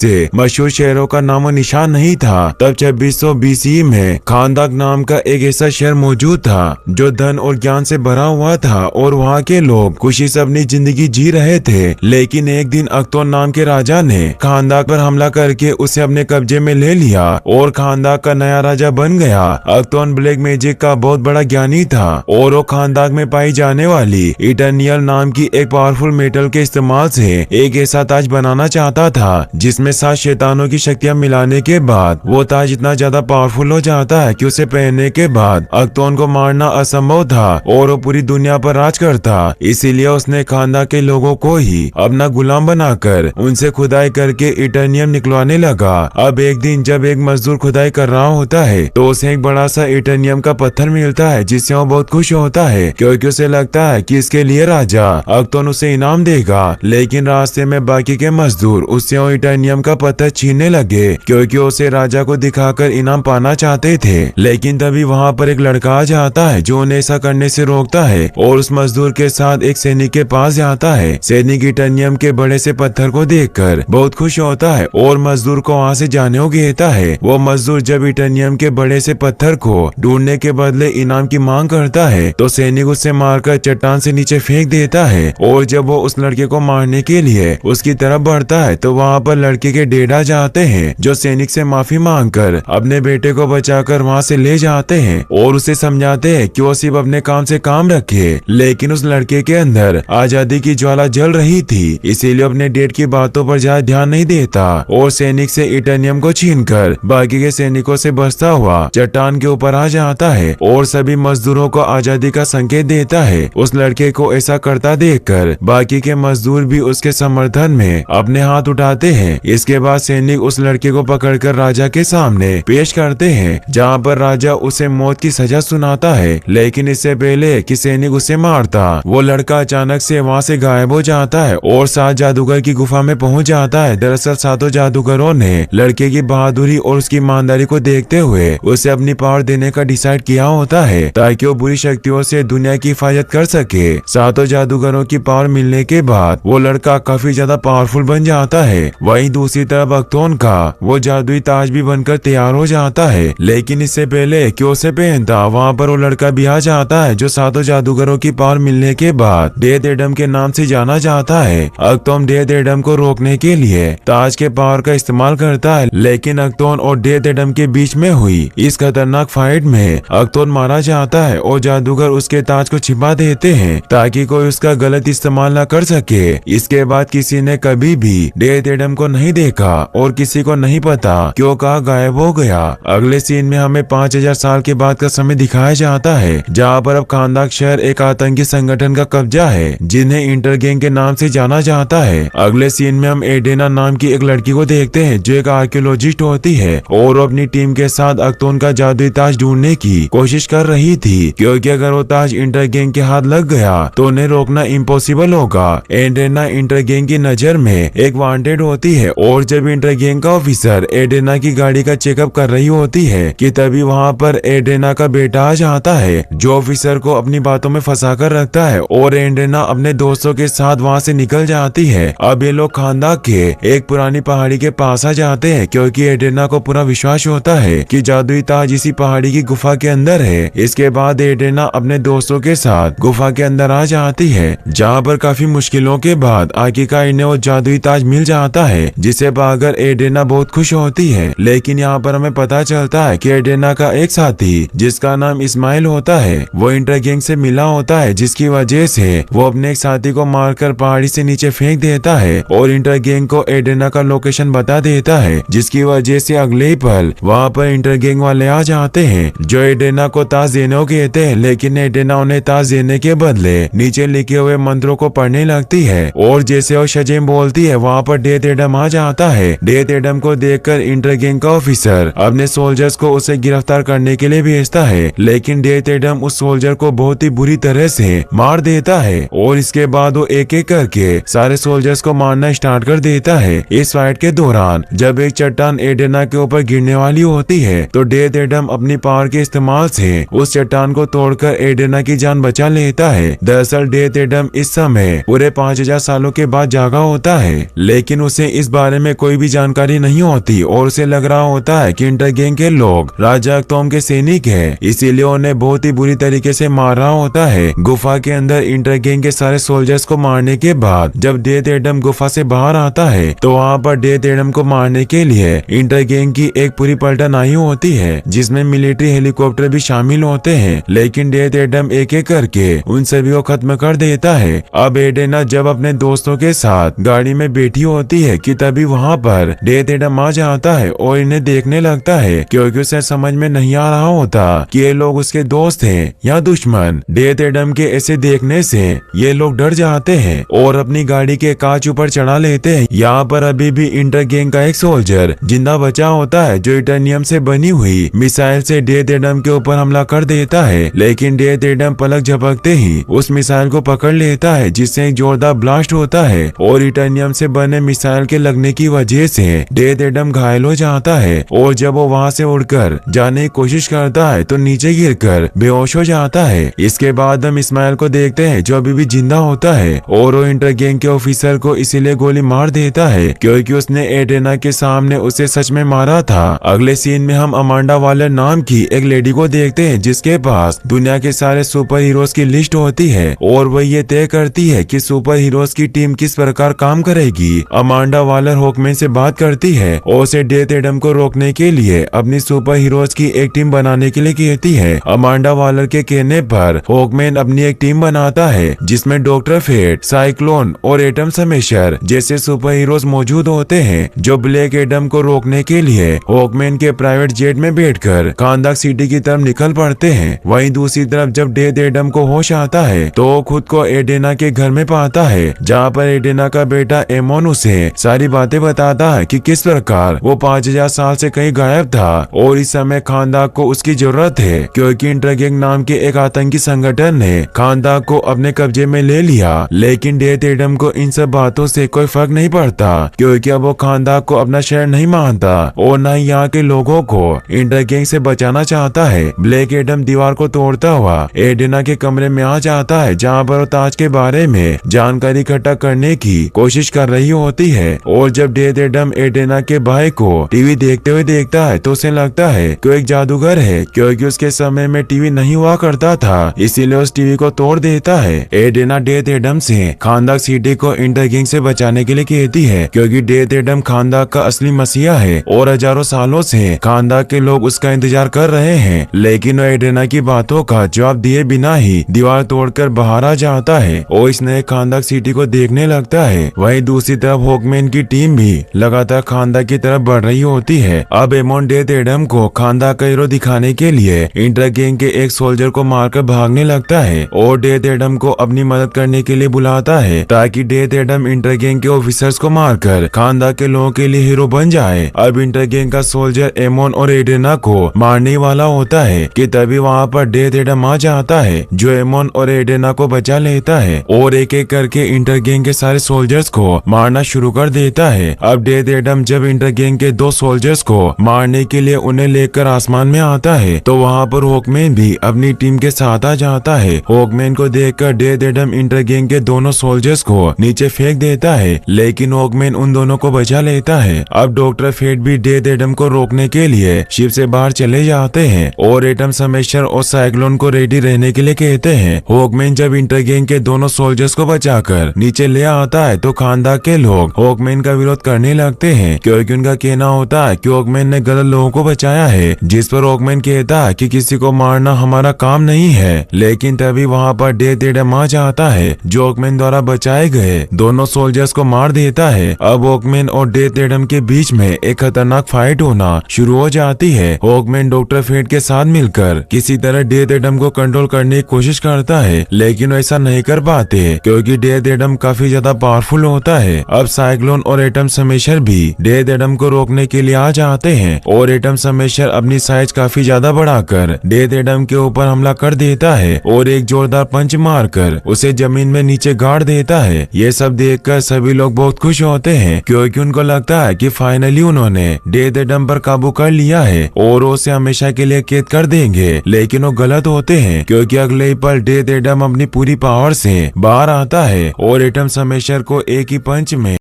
से मशहूर शहरों का नामो निशान नहीं था। तब 2600 BCE में खानदाक नाम का एक ऐसा शहर मौजूद था जो धन और ज्ञान से भरा हुआ था और वहाँ के लोग खुशी से अपनी जिंदगी जी रहे थे। लेकिन एक दिन अख्तोन नाम के राजा ने खानदाक पर हमला करके उसे अपने कब्जे में ले लिया और खानदाक का नया राजा बन गया। अख्तोन ब्लैक मैजिक का बहुत बड़ा ज्ञानी था और वो खानदाक में पाई जाने वाली इटर्नियल नाम की एक पावरफुल मेटल के इस्तेमाल से एक ऐसा ताज बनाना चाहता था जिसमें 7 शैतानों की शक्तियां मिलाने के बाद वो ताज इतना ज्यादा पावरफुल हो जाता है कि उसे पहनने के बाद अख्तोन को मारना असंभव था और वो पूरी दुनिया पर राज करता। इसीलिए उसने खानदाक के लोगों को ही अपना गुलाम बनाकर उनसे खुदाई करके इटर्नियम निकलवाने लगा। अब एक दिन जब एक मजदूर खुदाई कर रहा होता है तो उसे एक बड़ा सा इटर्नियम का पत्थर मिलता है जिससे वो बहुत खुश होता है क्योंकि उसे लगता है कि इसके लिए राजा अख्तोन उसे इनाम देगा। लेकिन रास्ते में बाकी के मजदूर उससे वो इटर्नियम का पत्थर छीनने लगे क्योंकि उसे राजा को दिखाकर इनाम पाना चाहते थे। लेकिन तभी वहाँ पर एक लड़का आ जाता है जो उन्हें ऐसा करने से रोकता है और उस मजदूर के साथ एक सैनिक के पास जाता है। सैनिक इटर्नियम के बड़े से पत्थर को देखकर बहुत खुश होता है और मजदूर को वहाँ से जाने को कहता है। वो मजदूर जब इटर्नियम के बड़े से पत्थर को ढूंढने के बदले इनाम की मांग करता है तो सैनिक उसे मारकर चट्टान से नीचे फेंक देता है। और जब वो उस लड़के को मारने के लिए उसकी तरफ बढ़ता है तो वहाँ पर लड़के के डैड आ जाते हैं जो सैनिक से माफी मांगकर अपने बेटे को बचाकर वहाँ से ले जाते हैं और उसे समझाते हैं कि वो सिर्फ अपने काम से काम रखे। लेकिन उस लड़के के अंदर आजादी की ज्वाला जल रही थी, इसीलिए अपने डैड की बातों पर ज्यादा ध्यान नहीं देता और सैनिक से इटर्नियम को छीनकर बाकी के सैनिकों से बचता हुआ चट्टान के ऊपर आ जाता है और सभी मजदूरों को आजादी का संकेत देता है। उस लड़के को ऐसा करता देखकर बाकी के मजदूर भी उसके समर्थन में अपने हाथ उठाते हैं। इसके बाद सैनिक उस लड़के को पकड़कर राजा के सामने पेश करते हैं जहाँ पर राजा उसे मौत की सजा सुनाता है। लेकिन इससे पहले कि सैनिक उसे मारता वो लड़का अचानक से वहाँ से गायब हो जाता है और 7 जादूगर की गुफा में पहुँच जाता है। दरअसल 7 जादूगरों ने लड़के की बहादुरी और उसकी ईमानदारी को देखते हुए उसे अपनी पावर देने का डिसाइड किया होता है ताकि वो बुरी शक्तियों से दुनिया की हिफाजत कर सके। 7 जादूगरों की पावर मिलने के बाद वो लड़का काफी ज्यादा पावरफुल बन जाता है। वहीं दूसरी तरफ अख्तोन का वो जादुई ताज भी बनकर तैयार हो जाता है। लेकिन इससे पहले कि उसे पहनता वहाँ पर वो लड़का भी आ जाता है जो 7 जादूगरों की पावर मिलने के बाद डेथ एडम के नाम से जाना जाता है। अख्तोन डेथ एडम को रोकने के लिए ताज के पावर का इस्तेमाल करता है, लेकिन अख्तोन और डेथ एडम के बीच में हुई इस खतरनाक फाइट में अख्तोन मारा जाता है और जादूगर उसके ताज को छिपा देते हैं ताकि कोई उसका गलत इस्तेमाल न कर सके। इसके बाद किसी ने कभी भी डेथ एडम को नहीं देखा और किसी को नहीं पता क्यों कहाँ गायब हो गया। अगले सीन में हमें 5000 साल के बाद का समय दिखाया जाता है जहाँ पर अब खानदाक शहर एक आतंकी संगठन का कब्जा है जिन्हें इंटरगैंग के नाम से जाना जाता है। अगले सीन में हम एडेना नाम की एक लड़की को देखते हैं जो एक आर्कियोलॉजिस्ट होती है और अपनी टीम के साथ अख्तोन का जादुई ताज ढूंढने की कोशिश कर रही थी क्योंकि अगर वो ताज इंटरगैंग के हाथ लग गया तो उन्हें रोकना इम्पॉसिबल होगा। एडेना इंटरगैंग की नजर में एक वांटेड होती है और जब इंटरगैंग का ऑफिसर एडेना की गाड़ी का चेकअप कर रही होती है कि तभी वहाँ पर एडेना का बेटा आ जाता है जो ऑफिसर को अपनी बातों में फंसा कर रखता है और एडेना अपने दोस्तों के साथ वहाँ से निकल जाती है। अब ये लोग खानदाक के एक पुरानी पहाड़ी के पास आ जाते हैं क्योंकि एडेना को पूरा विश्वास होता है कि जादुई ताज इसी पहाड़ी की गुफा के अंदर है। इसके बाद एडेना अपने दोस्तों के साथ गुफा के अंदर आ जाती है जहाँ पर काफी मुश्किलों के बाद आखिरकार इन्हें वो जादुई ताज मिल जाता है जिसे पाकर एडेना बहुत खुश होती है। लेकिन यहाँ पर हमें पता चलता है कि एडेना का एक साथी जिसका नाम इस्माइल होता है वो इंटरगैंग से मिला होता है जिसकी वजह से वो अपने एक साथी को मारकर पहाड़ी से नीचे फेंक देता है और इंटरगैंग को एडेना का लोकेशन बता देता है जिसकी वजह से अगले ही पल वहाँ पर इंटरगैंग वाले आ जाते हैं जो एडेना को ताज देने को कहते हैं। लेकिन एडेना उन्हें ताज देने के बदले नीचे लिखे हुए मंत्रों को पढ़ने लगती है और जैसे वो शजेम बोलती है वहाँ पर डेथ एडम आ जाता है। डेथ एडम को देखकर इंटरगैंग का ऑफिसर अपने सोल्जर्स को उसे गिरफ्तार करने के लिए भेजता है, लेकिन डेथ एडम उस सोल्जर को बहुत ही बुरी तरह से मार देता है और इसके बाद वो एक एक करके सारे सोल्जर्स को मारना स्टार्ट कर देता है। इस फाइट के दौरान जब एक चट्टान एडेना के ऊपर गिरने वाली होती है तो डेथ एडम अपनी पावर के इस्तेमाल से उस चट्टान को तोड़कर एडेना की जान बचा लेता है। दरअसल डेथ एडम इस समय पूरे 5000 सालों के बाद जागा होता है, लेकिन उसे इस बारे बारे में कोई भी जानकारी नहीं होती और उसे लग रहा होता है कि इंटरगैंग के लोग राजा अक्तोम के सैनिक हैं, इसीलिए उन्हें बहुत ही बुरी तरीके से मार रहा होता है। गुफा के अंदर इंटरगैंग के सारे सोल्जर्स को मारने के बाद जब डेथ एडम गुफा से बाहर आता है तो वहाँ पर डेथ एडम को मारने के लिए इंटरगैंग की एक पूरी पलटन आई होती है, जिसमें मिलिट्री हेलीकॉप्टर भी शामिल होते हैं। लेकिन डेथ एडम एक एक करके उन सभी को खत्म कर देता है। अब एडेना जब अपने दोस्तों के साथ गाड़ी में बैठी होती है कि तभी वहाँ पर डेथ एडम आ जाता है और इन्हें देखने लगता है, क्योंकि उसे समझ में नहीं आ रहा होता कि ये लोग उसके दोस्त हैं या दुश्मन। डेथ एडम के ऐसे देखने से ये लोग डर जाते हैं और अपनी गाड़ी के कांच ऊपर चढ़ा लेते हैं। यहाँ पर अभी भी इंटरगैंग का एक सोल्जर जिंदा बचा होता है, जो इटानियम से बनी हुई मिसाइल से डेथ एडम के ऊपर हमला कर देता है। लेकिन डेथ एडम पलक झपकते ही उस मिसाइल को पकड़ लेता है, जिससे एक जोरदार ब्लास्ट होता है और इटानियम से बने मिसाइल के लगने की वजह से डेथ एडम घायल हो जाता है। और जब वो वहाँ से उड़कर जाने की कोशिश करता है तो नीचे गिरकर बेहोश हो जाता है। इसके बाद हम इस्माइल को देखते हैं जो अभी भी जिंदा होता है और वो इंटरगैंग के ऑफिसर को इसीलिए गोली मार देता है क्योंकि उसने एडेना के सामने उसे सच में मारा था। अगले सीन में हम अमांडा वालर नाम की एक लेडी को देखते हैं जिसके पास दुनिया के सारे सुपर हीरोज की लिस्ट होती है और वह ये तय करती है कि सुपर हीरोज की टीम किस प्रकार काम करेगी। अमांडा वालर हॉकमैन से बात करती है और उसे डेथ एडम को रोकने के लिए अपनी सुपर हीरोज की एक टीम बनाने के लिए कहती है। अमांडा वालर के कहने पर हॉकमैन अपनी एक टीम बनाता है जिसमें डॉक्टर फेट, साइक्लोन और एटम स्मैशर जैसे सुपर हीरोज मौजूद होते हैं, जो ब्लैक एडम को रोकने के लिए हॉकमैन के प्राइवेट जेट में बैठकर खांदाक सिटी की तरफ निकल पड़ते हैं। वहीं दूसरी तरफ जब डेथ एडम को होश आता है तो वो खुद को एडेना के घर में पाता है, जहाँ पर एडेना का बेटा एमोन उसे सारी बातें बताता है कि किस प्रकार वो 5000 साल से कहीं गायब था और इस समय खांदाक को उसकी जरूरत है, क्योंकि इंटरगैंग नाम के एक आतंकी संगठन ने खांदाक को अपने कब्जे में ले लिया। लेकिन डेथ एडम को इन सब बातों से कोई फर्क नहीं पड़ता, क्योंकि अब वो खांदाक को अपना शहर नहीं मानता और न ही यहाँ के लोगों को इंटरगैंग से बचाना चाहता है। ब्लैक एडम दीवार को तोड़ता हुआ एडेना के कमरे में आ जाता है, जहाँ पर वो ताज के बारे में जानकारी इकट्ठा करने की कोशिश कर रही होती है। और जब डेथ एडम एडेना के भाई को टीवी देखते हुए देखता है तो उसे लगता है कि वो एक जादूगर है, क्योंकि उसके समय में टीवी नहीं हुआ करता था, इसीलिए उस टीवी को तोड़ देता है। एडेना डेथ एडम से खांदाक सिटी को इंटरगैंग से बचाने के लिए कहती है, क्योंकि डेथ एडम खांदाक का असली मसीहा है और हजारों सालों से खांदाक के लोग उसका इंतजार कर रहे हैं। लेकिन वो एडेना की बातों का जवाब दिए बिना ही दीवार तोड़कर बाहर आ जाता है और इस नए खांदाक सिटी को देखने लगता है। वहीं दूसरी तरफ हॉकमैन की टीम भी लगातार खांदाक की तरफ बढ़ रही होती है। अब एमोन डेथ एडम को खांदाक का हीरो दिखाने के लिए इंटरगैंग के एक सोल्जर को मारकर भागने लगता है और डेथ एडम को अपनी मदद करने के लिए बुलाता है, ताकि डेथ एडम इंटरगैंग के ऑफिसर्स को मारकर खांदाक के लोगों के लिए हीरो बन जाए। अब इंटरगैंग का सोल्जर एमोन और एडेना को मारने वाला होता है कि तभी वहाँ पर डेथ एडम आ जाता है, जो एमोन और एडेना को बचा लेता है और एक एक करके इंटरगैंग के सारे सोल्जर्स को मारना शुरू कर देता है। अब डेथ एडम जब इंटरगैंग के 2 सोल्जर्स को मारने के लिए उन्हें लेकर आसमान में आता है तो वहाँ पर हॉकमैन भी अपनी टीम के साथ आ जाता है। हॉकमैन को देखकर डेथ एडम इंटरगैंग के दोनों सोल्जर्स को नीचे फेंक देता है, लेकिन हॉकमैन उन दोनों को बचा लेता है। अब डॉक्टर फेट भी डेथ एडम को रोकने के लिए शिप से बाहर चले जाते हैं और एटम स्मैशर और साइक्लोन को रेडी रहने के लिए कहते हैं। हॉकमैन जब इंटरगैंग के दोनों सोल्जर्स को बचाकर नीचे ले आता है तो खांदाक के लोग हॉकमैन का विरोध करने लगते हैं, क्योंकि उनका कहना होता है कि हॉकमैन ने गलत लोगों को बचाया है, जिस पर हॉकमैन कहता है कि किसी को मारना हमारा काम नहीं है। लेकिन तभी वहाँ पर डेथ एडम आ जाता है, जो हॉकमैन द्वारा बचाए गए दोनों सोल्जर्स को मार देता है। अब हॉकमैन और डेथ एडम के बीच में एक खतरनाक फाइट होना शुरू हो जाती है। हॉकमैन डॉक्टर फेट के साथ मिलकर किसी तरह डेथ एडम को कंट्रोल करने की कोशिश करता है, लेकिन ऐसा नहीं कर पाते क्योंकि डेथ एडम काफी ज्यादा पावरफुल होता है। अब साइक्लोन और एटम स्मैशर भी डेथ एडम को रोकने के लिए आ जाते हैं और एटम स्मैशर अपनी साइज काफी ज्यादा बढ़ाकर डेथ एडम के ऊपर हमला कर देता है और एक जोरदार पंच मारकर उसे जमीन में नीचे गाड़ देता है। ये सब देखकर सभी लोग बहुत खुश होते हैं, क्योंकि उनको लगता है कि फाइनली उन्होंने डेथ एडम पर काबू कर लिया है और उसे हमेशा के लिए कैद कर देंगे। लेकिन वो गलत होते हैं, क्योंकि अगले ही पल डेथ एडम अपनी पूरी पावर से बाहर आता है और एटम स्मैशर को एक ही पंच में